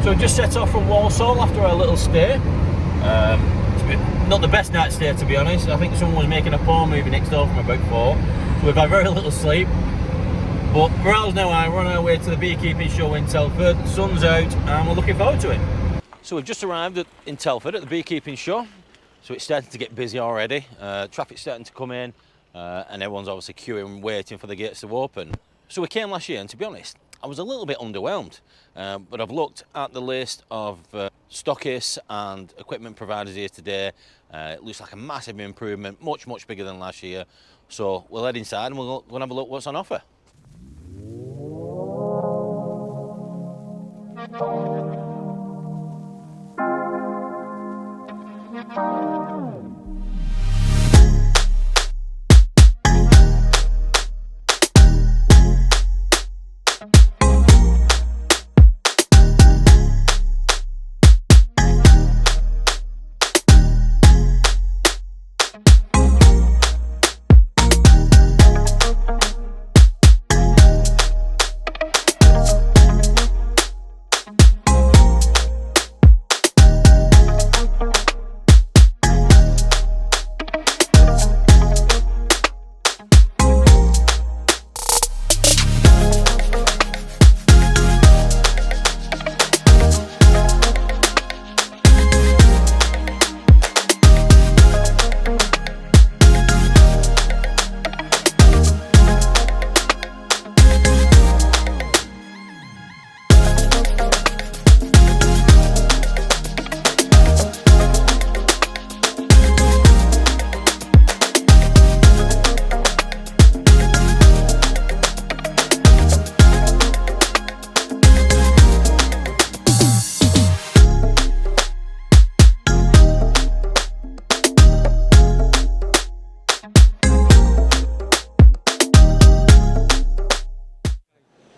So we just set off from Walsall after our little stay. Not the best night's stay, to be honest. I think someone was making a porn movie next door from about 4, so we've had very little sleep. But morale's now high. We're on our way to the beekeeping show in Telford. The sun's out and we're looking forward to it. So we've just arrived in Telford at the beekeeping show. So it's starting to get busy already. Traffic's starting to come in and everyone's obviously queuing, waiting for the gates to open. So we came last year, and to be honest, I was a little bit underwhelmed, but I've looked at the list of stockists and equipment providers here today. It looks like a massive improvement, much bigger than last year. So we'll head inside and we'll have a look what's on offer.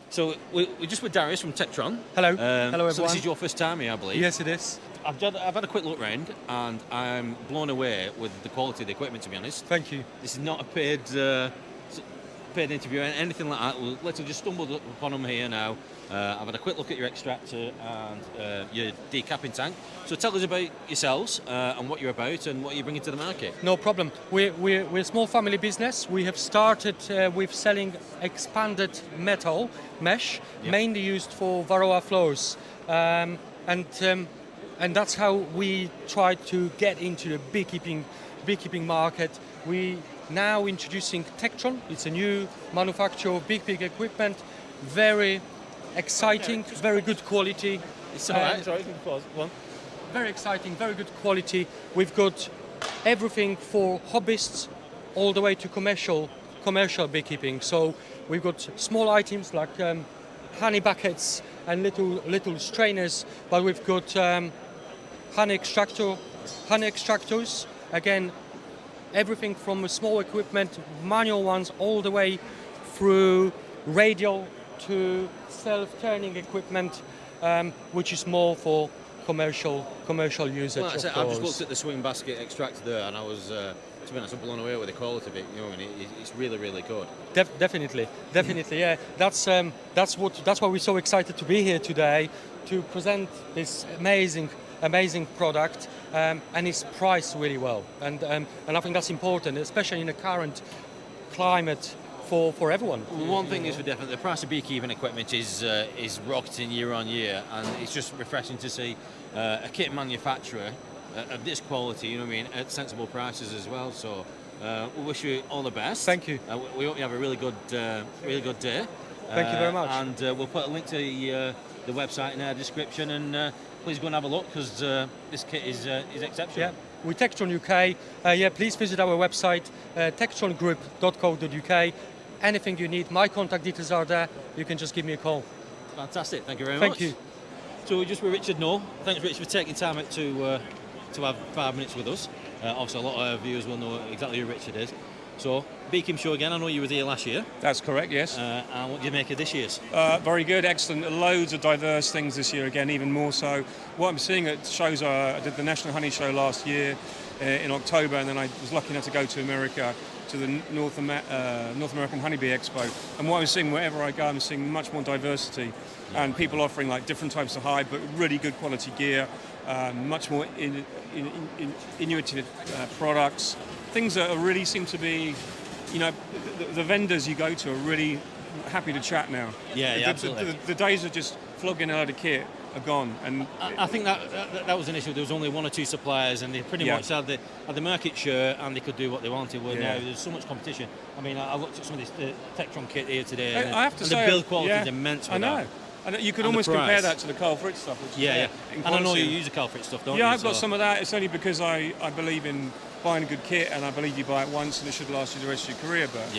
So we're just with Darius from Tech1. Hello. Hello, everyone. So this is your first time here, I believe. Yes, it is. I've had a quick look round, and I'm blown away with the quality of the equipment, to be honest. Thank you. This is not a paid interview or anything like that. We literally just stumbled upon them here now. I've had a quick look at your extractor and your decapping tank. So tell us about yourselves and what you're about and what you're bringing to the market. No problem. We're a small family business. We have started with selling expanded metal mesh, mainly used for varroa floors, and that's how we try to get into the beekeeping market. We now introducing Tech1. It's a new manufacturer of beekeeping equipment. Very exciting, very good quality. It's all right. Sorry, pause. Go on. Very exciting, very good quality. We've got everything for hobbyists all the way to commercial beekeeping. So we've got small items like honey buckets and little strainers, but we've got honey extractors. Again, everything from small equipment, manual ones, all the way through radial to self-turning equipment, which is more for commercial usage. Well, I've just looked at the swing basket extractor there, and I was, to be honest, I'm blown away with the quality of it. You know, and it's really good. Definitely, yeah. That's why we're so excited to be here today to present this amazing product, and it's priced really well. And I think that's important, especially in the current climate. For everyone. One thing is for definite, the price of beekeeping equipment is rocketing year on year, and it's just refreshing to see a kit manufacturer of this quality, you know what I mean, at sensible prices as well. So we wish you all the best. Thank you. We hope you have a really good day. Thank you very much. And we'll put a link to the website in our description, and please go and have a look, because this kit is exceptional. Yeah. We're Tech1 UK. Please visit our website, techtrongroup.co.uk. Anything you need, my contact details are there. You can just give me a call. Fantastic. Thank you very much. Thank you. So we're just with Richard Noel. Thanks, Richard, for taking time out to have 5 minutes with us. Obviously, a lot of our viewers will know exactly who Richard is. So, Beekeeping Show again. I know you were here last year. That's correct, yes. And what do you make of this year's? Very good, excellent. Loads of diverse things this year again, even more so. What I'm seeing at shows, I did the National Honey Show last year in October, and then I was lucky enough to go to America to the North American Honeybee Expo, and what I'm seeing wherever I go, I'm seeing much more diversity, and people offering like different types of hive, but really good quality gear, much more innovative products, things that are really seem to be, you know, the vendors you go to are really happy to chat now. Yeah, absolutely. The days of just flogging a load of kit are gone, and I think that was an issue. There was only one or two suppliers, and they pretty much had the market share, and they could do what they wanted. Where now there's so much competition. I mean, I looked at some of this Tectron kit here today, and I have to say, the build quality is immense. I know. And you could almost compare that to the Carl Fritz stuff. Which is and I know you use the Carl Fritz stuff, don't you? Yeah, I've got some of that. It's only because I believe in buying a good kit, and I believe you buy it once and it should last you the rest of your career. But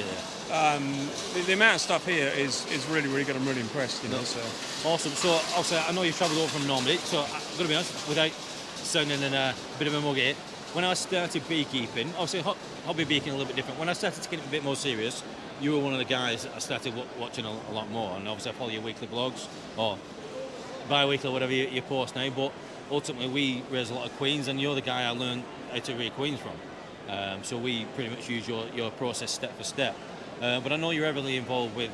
the amount of stuff here is really, really good. I'm really impressed. You know, so. Awesome. So also, I know you've travelled over from Normandy. So I'm going to be honest, without sounding a bit of a mug here, when I started beekeeping, obviously hobby beekeeping a little bit different. When I started to get it a bit more serious, you were one of the guys that I started watching a lot more, and obviously I follow your weekly blogs or bi-weekly, whatever you post now. But ultimately, we raise a lot of queens, and you're the guy I learned how to rear queens from. So we pretty much use your process step for step. But I know you're heavily involved with,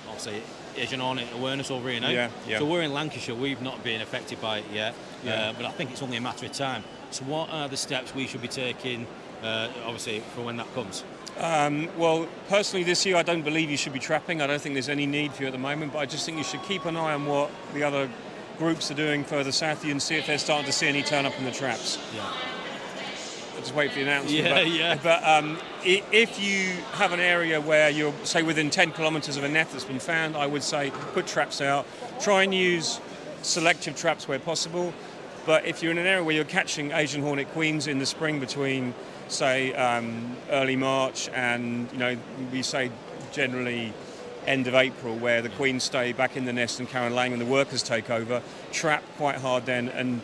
obviously, Asian Hornet awareness over here now. Yeah. So we're in Lancashire. We've not been affected by it yet, but I think it's only a matter of time. So what are the steps we should be taking, obviously, for when that comes? Well, personally this year I don't believe you should be trapping. I don't think there's any need for you at the moment, but I just think you should keep an eye on what the other groups are doing further south and see if they're starting to see any turn up in the traps. I'll just wait for the announcement. But if you have an area where you're, say, within 10 kilometres of a nest that's been found, I would say put traps out. Try and use selective traps where possible. But if you're in an area where you're catching Asian Hornet queens in the spring between, say, early March and, you know, we say generally end of April, where the queens stay back in the nest and carry on laying and the workers take over, trap quite hard then. And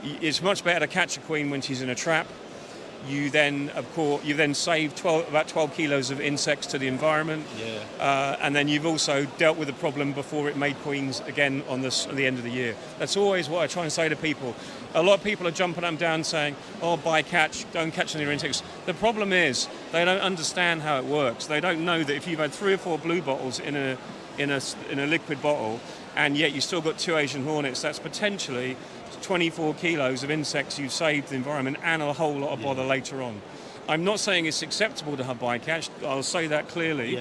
it's much better to catch a queen when she's in a trap. You then, of course, save about 12 kilos of insects to the environment, and then you've also dealt with the problem before it made queens again at the end of the year. That's always what I try and say to people. A lot of people are jumping up and down saying, "Oh, buy catch, don't catch any insects." The problem is they don't understand how it works. They don't know that if you've had 3 or 4 blue bottles in a liquid bottle, and yet you still got 2 Asian hornets, that's potentially 24 kilos of insects you've saved the environment and a whole lot of bother later on. I'm not saying it's acceptable to have bycatch, I'll say that clearly,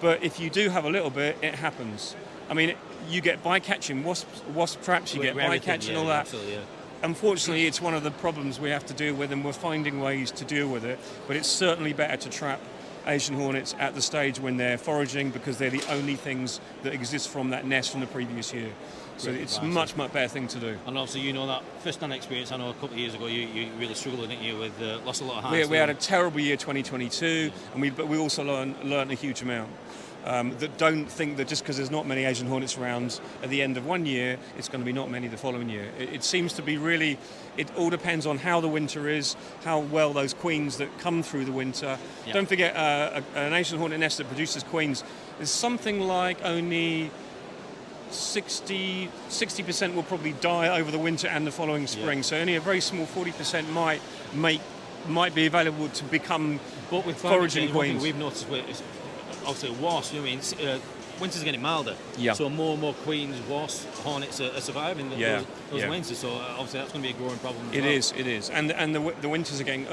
but if you do have a little bit, it happens. I mean, you get bycatch in wasp traps, you get bycatch and all that. Unfortunately, it's one of the problems we have to deal with, and we're finding ways to deal with it, but it's certainly better to trap Asian hornets at the stage when they're foraging, because they're the only things that exist from that nest from the previous year. So it's a much better thing to do. And obviously, you know that first-hand experience. I know a couple of years ago you really struggled, didn't you, with lost a lot of hives. We had a terrible year 2022, but we also learned a huge amount. That don't think that just because there's not many Asian hornets around at the end of one year, it's going to be not many the following year. It seems to be really, it all depends on how the winter is, how well those queens that come through the winter. Don't forget, an Asian hornet nest that produces queens is something like only 60% will probably die over the winter and the following spring. So only a very small 40% might be available to become foraging queens. We've noticed obviously wasps, I mean, winter's getting milder, so more and more queens, wasps, hornets are surviving those winters, so obviously that's going to be a growing problem as well. It is, and the winters are getting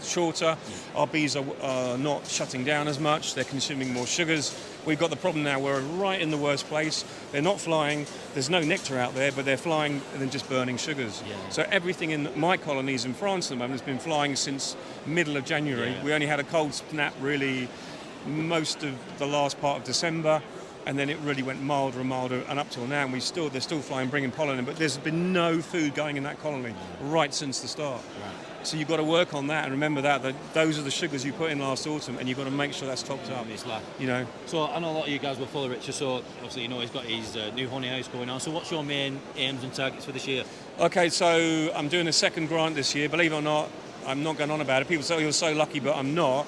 shorter. Our bees are not shutting down as much, they're consuming more sugars. We've got the problem now, we're right in the worst place. They're not flying, there's no nectar out there, but they're flying and then just burning sugars. So everything in my colonies in France at the moment has been flying since middle of January. We only had a cold snap really most of the last part of December, and then it really went milder and milder, and up till now, and they're still flying, bringing pollen in, but there's been no food going in that colony right since the start. So you've got to work on that, and remember that those are the sugars you put in last autumn, and you've got to make sure that's topped up. You know. So I know a lot of you guys will follow Richard. So obviously, you know, he's got his new honey house going on. So what's your main aims and targets for this year? Okay, so I'm doing a second grant this year. Believe it or not, I'm not going on about it. People say, "Oh, you're so lucky," but I'm not.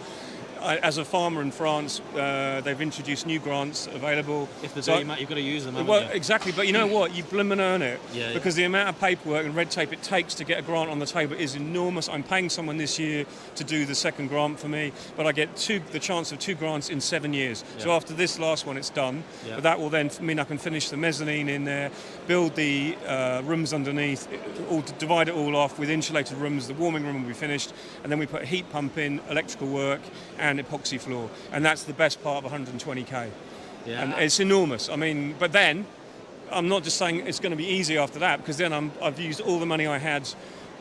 as a farmer in France, they've introduced new grants available. If there's So you've got to use them, haven't well, you? exactly, but you know what? You blimmin' earn it. Yeah, because the amount of paperwork and red tape it takes to get a grant on the table is enormous. I'm paying someone this year to do the second grant for me, but I get the chance of 2 grants in 7 years. Yeah. So after this last one, it's done. Yeah. But that will then mean I can finish the mezzanine in there, build the rooms underneath, divide it all off with insulated rooms. The warming room will be finished, and then we put a heat pump in, electrical work, and epoxy floor. And that's the best part of 120k. Yeah. And it's enormous. I mean, but then I'm not just saying it's going to be easy after that, because then I've used all the money I had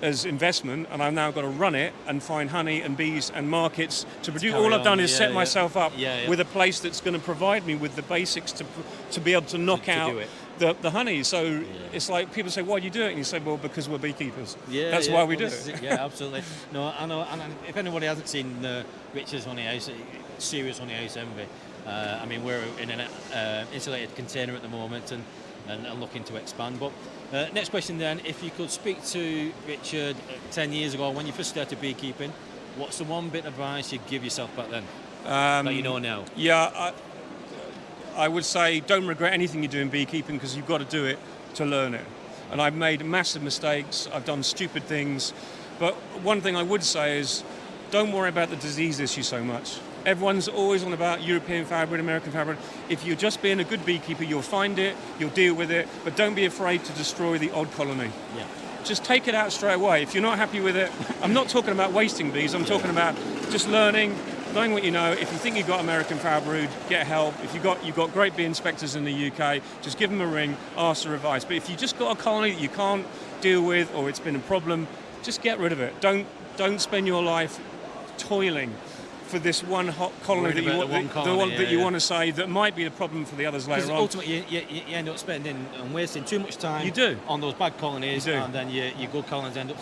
as investment, and I've now got to run it and find honey and bees and markets to produce. All I've done is set myself up with a place that's going to provide me with the basics to be able to knock out the honey. So it's like people say, why do you do it? And you say, well, because we're beekeepers. That's why we do it. Yeah, absolutely. No, I know. And if anybody hasn't seen Richard's honey house, serious honey house envy. I mean, we're in an insulated container at the moment and looking to expand. But next question then, if you could speak to Richard 10 years ago when you first started beekeeping, what's the one bit of advice you'd give yourself back then that you know now? Yeah, I would say don't regret anything you do in beekeeping, because you've got to do it to learn it. And I've made massive mistakes, I've done stupid things, but one thing I would say is don't worry about the disease issue so much. Everyone's always on about European fibroid, American fibroid. If you're just being a good beekeeper, you'll find it, you'll deal with it, but don't be afraid to destroy the odd colony. Yeah. Just take it out straight away. If you're not happy with it, I'm not talking about wasting bees, I'm talking about just knowing what you know. If you think you've got American fibroid, get help. If you've got great bee inspectors in the UK, just give them a ring, ask for advice. But if you just got a colony that you can't deal with, or it's been a problem, just get rid of it. Don't spend your life toiling for this one hot colony that you want to say that might be a problem for the others later on. Ultimately, you end up spending and wasting too much time on those bad colonies, and then your good colonies end up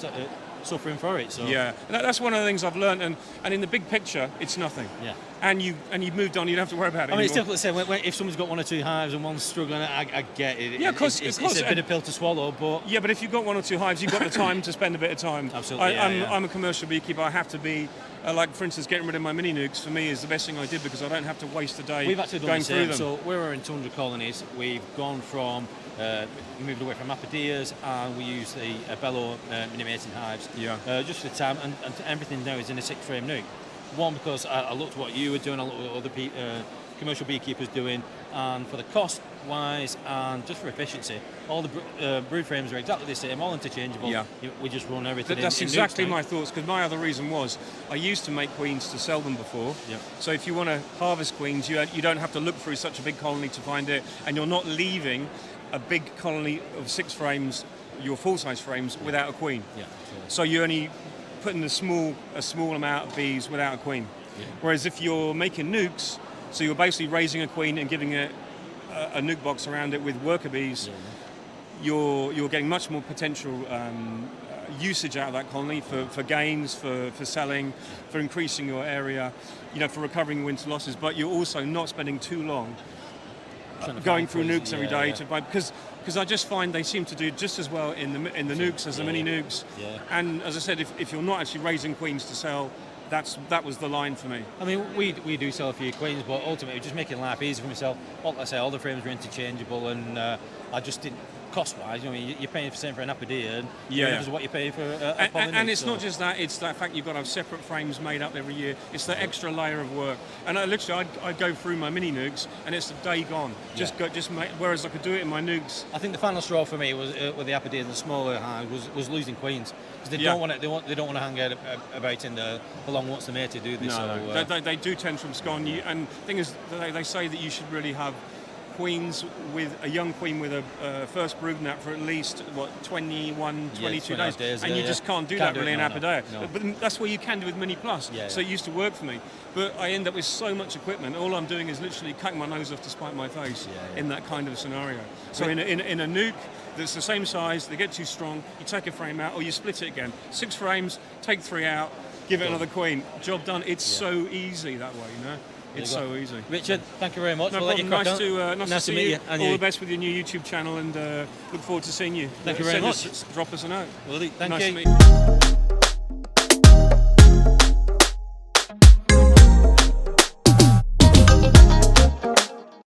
suffering for it. So yeah, that's one of the things I've learned, and in the big picture, it's nothing. Yeah. And you've moved on. You don't have to worry about it. I mean, anymore. it's difficult to say if someone's got 1 or 2 hives and one's struggling. I get it. Yeah, because it's a bit of pill to swallow, but yeah, but if you've got 1 or 2 hives, you've got the time to spend a bit of time. Absolutely. I'm a commercial beekeeper. I have to be. Like, for instance, getting rid of my mini nukes for me is the best thing I did, because I don't have to waste a day we've actually done going the through same. them. So we're in 200 colonies. We've gone from moved away from apideas, and we use the bellow mini-mating hives. Just for the time, and everything now is in a 6-frame nuke. One, because I looked at what you were doing, I looked at what other commercial beekeepers doing, and for the cost wise and just for efficiency, all the brood frames are exactly the same, all interchangeable. We just run everything. That's exactly my thoughts, because my other reason was I used to make queens to sell them before. So if you want to harvest queens, you don't have to look through such a big colony to find it, and you're not leaving a big colony of 6 frames, your full-size frames, without a queen. So you only put in a small amount of bees without a queen. Whereas if you're making nukes, so you're basically raising a queen and giving it a nuke box around it with worker bees, you're getting much more potential usage out of that colony for gains, for selling, for increasing your area, for recovering winter losses. But you're also not spending too long going through nukes every day to buy, because I just find they seem to do just as well in the nukes as the mini nukes. And as I said, if you're not actually raising queens to sell, that was the line for me. I mean, we do sell a few queens, but ultimately just making life easy for myself. Like I say, all the frames were interchangeable, and I just didn't, cost-wise, you're paying for an apidea, and is what you're paying for a polynuke. And it's not just that; it's that fact you've got to have separate frames made up every year. It's the extra layer of work. And I'd go through my mini nukes, and it's a day gone. Whereas I could do it in my nukes. I think the final straw for me was with the apideas and the smaller hives was losing queens, because they don't want to hang out about in the long once they're made to do this. No, they do tend to abscond. And the thing is, they say that you should really have queens with a young queen with a first brood net for at least 21, 22 days, and you just can't do that really in apidea. No. But that's what you can do with Mini Plus. So it used to work for me, but I end up with so much equipment. All I'm doing is literally cutting my nose off to spite my face in that kind of scenario. So in a nuke that's the same size, they get too strong, you take a frame out or you split it again. 6 frames, take 3 out, give it another queen. Job done. It's so easy that way, It's so easy. Richard, thank you very much. No problem. Nice to meet you. All the best with your new YouTube channel, and look forward to seeing you. Thank you very much. Drop us a note. Will do. Thank you. Nice to meet you.